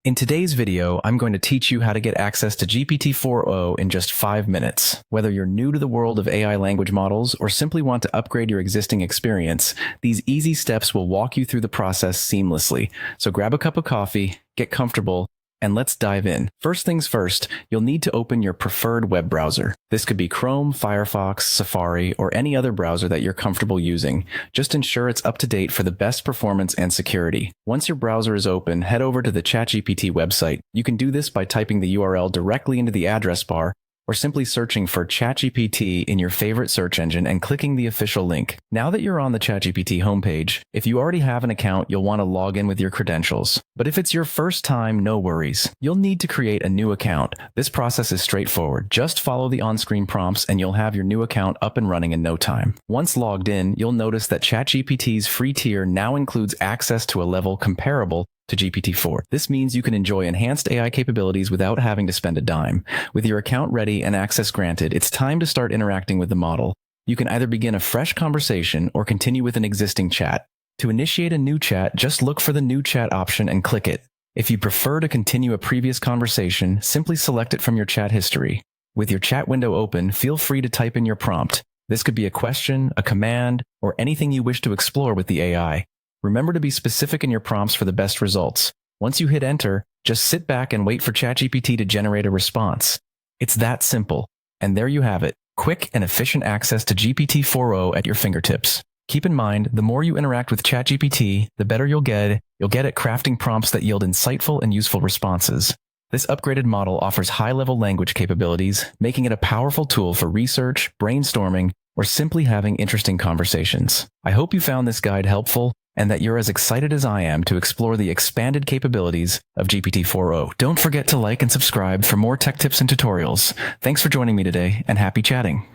In today's video, I'm going to teach you how to get access to GPT-4o in just 5 minutes. Whether you're new to the world of AI language models or simply want to upgrade your existing experience, these easy steps will walk you through the process seamlessly. So grab a cup of coffee, get comfortable, and let's dive in. First things first, you'll need to open your preferred web browser. This could be Chrome, Firefox, Safari, or any other browser that you're comfortable using. Just ensure it's up to date for the best performance and security. Once your browser is open, head over to the ChatGPT website. You can do this by typing the URL directly into the address bar, or simply searching for ChatGPT in your favorite search engine and clicking the official link. Now that you're on the ChatGPT homepage, if you already have an account, you'll want to log in with your credentials. But if it's your first time, no worries. You'll need to create a new account. This process is straightforward. Just follow the on-screen prompts and you'll have your new account up and running in no time. Once logged in, you'll notice that ChatGPT's free tier now includes access to a level comparable to GPT-4. This means you can enjoy enhanced AI capabilities without having to spend a dime. With your account ready and access granted, it's time to start interacting with the model. You can either begin a fresh conversation or continue with an existing chat. To initiate a new chat, just look for the new chat option and click it. If you prefer to continue a previous conversation, simply select it from your chat history. With your chat window open, feel free to type in your prompt. This could be a question, a command, or anything you wish to explore with the AI. Remember to be specific in your prompts for the best results. Once you hit enter, just sit back and wait for ChatGPT to generate a response. It's that simple. And there you have it, quick and efficient access to GPT-4o at your fingertips. Keep in mind, the more you interact with ChatGPT, the better you'll get at crafting prompts that yield insightful and useful responses. This upgraded model offers high-level language capabilities, making it a powerful tool for research, brainstorming, or simply having interesting conversations. I hope you found this guide helpful and that you're as excited as I am to explore the expanded capabilities of GPT-4o. Don't forget to like and subscribe for more tech tips and tutorials. Thanks for joining me today, and happy chatting.